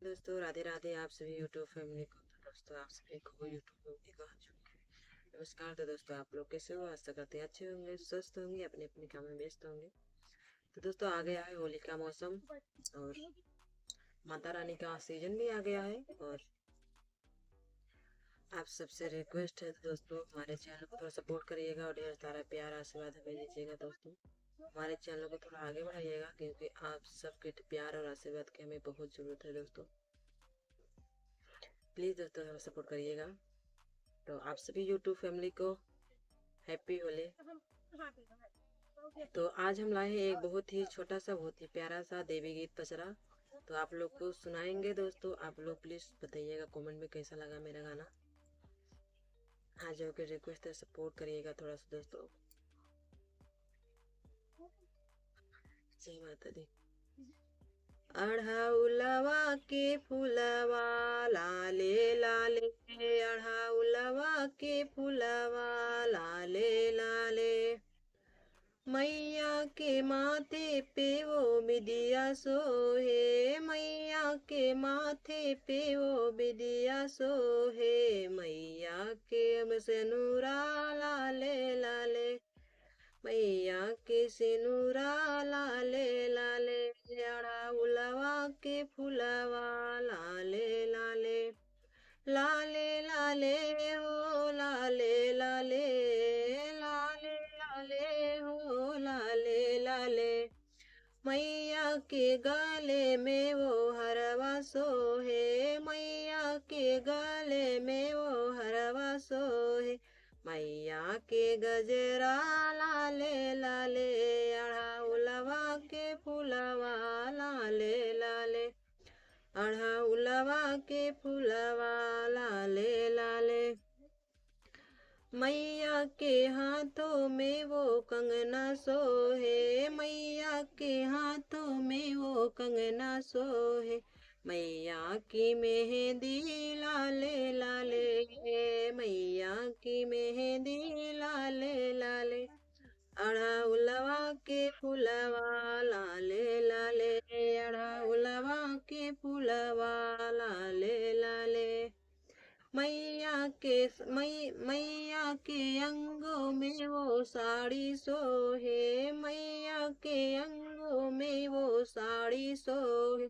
दोस्तों राधे राधे आप सभी यूट्यूब फैमिली को। तो दोस्तों आप सभी को यूट्यूब फैमिली का नमस्कार। तो दोस्तों आप लोग कैसे हो? आशा करते हैं अच्छे होंगे, स्वस्थ होंगे, अपने अपने काम में व्यस्त होंगे। तो दोस्तों आ गया है होली का मौसम और माता रानी का सीजन भी आ गया है। और आप सबसे रिक्वेस्ट है दोस्तों हमारे चैनल को थोड़ा सपोर्ट करिएगा और ढेर सारा प्यार आशीर्वाद हमें दीजिएगा। दोस्तों हमारे चैनल को थोड़ा आगे बढ़ाइएगा क्योंकि आप सबके प्यार और आशीर्वाद की हमें बहुत ज़रूरत है। दोस्तों प्लीज़ दोस्तों हमें सपोर्ट करिएगा। तो आप सभी यूट्यूब फैमिली को हैप्पी होली। तो आज हम लाए हैं एक बहुत ही छोटा सा बहुत ही प्यारा सा देवी गीत पचरा। तो आप लोग को सुनाएंगे। दोस्तों आप लोग प्लीज़ बताइएगा कमेंट में कैसा लगा मेरा गाना। आज के रिक्वेस्ट है सपोर्ट करिएगा थोड़ा सा दोस्तों। जय माता दी। अढ़ाउलवा के फुलवा लाले लाले, अढ़ाउलवा के फुलवा लाले लाले, मैया के माथे पे वो विदिया सोहे, मैया के माथे पे वो विदिया सोहे, मैया के सिनुरा लाले लाले, मैया के सिनुरा लाले लाले, अड़ाउलवा के फुलवा लाले लाले, लाले लाले हो लाले लाले, लाले लाले हो लाले लाले, मैया के गले में वो हरवा सोहे, मैया के गले में वो हरवा सोहे, मैया के गजरा लाले लाले, अड़ाउलवा के फुलवा लाले लाले, अड़ाउलवा के फुलवा लाले लाले, मैया के हाथों में वो कंगना सोहे, मैया के हाथों में वो कंगना सोहे, मैया की मेहंदी लाले लाले, मैया की मेहंदी लाले लाले, अड़ाउलवा के फुलवा लाले लाले, अड़ाउलवा के फुलवा लाले लाले, मैया के अंगों में वो साड़ी सोहे, मैया के अंगों में वो साड़ी सोहे,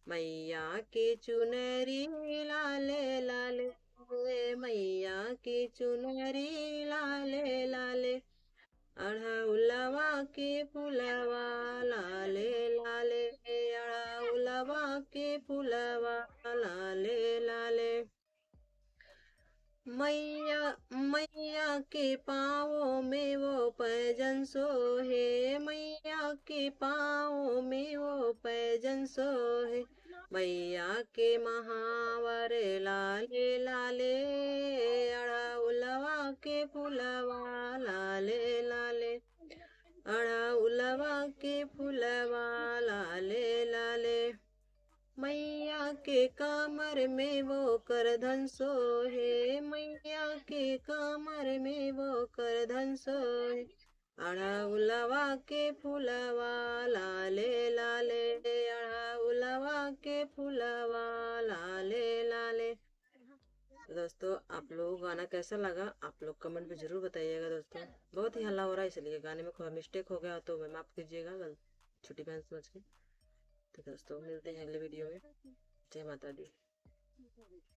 मैया के चुनरी लाले लाले, मैया की चुनरी लाले लाले, अड़ाउलवा के फुलवा लाले लाले, अड़ाउलवा के फुलवा लाले लाले, मैया के पाँवों में वो पैजन सोहे, मैया के पाँवों में वो पैजन सोहे, मैया के महावर लाले लाले, अड़ाउलवा के फुलवा लाले लाले, अड़ाउलवा के फुलवा लाले लाले, मैया के कमर में वो करधन सोहे, मैया के कमर में वो करधन सोहे, अड़ाउलवा के फुलवा लाले लाले, अड़ाउलवा के फुलवा लाले लाले। दोस्तों आप लोगों को गाना कैसा लगा आप लोग कमेंट में जरूर बताइएगा। दोस्तों बहुत ही हल्ला हो रहा है इसलिए गाने में थोड़ा मिस्टेक हो गया तो मैं माफ कीजिएगा, छोटी बहन समझ के। तो दोस्तों मिलते हैं अगले वीडियो में। जय माता दी।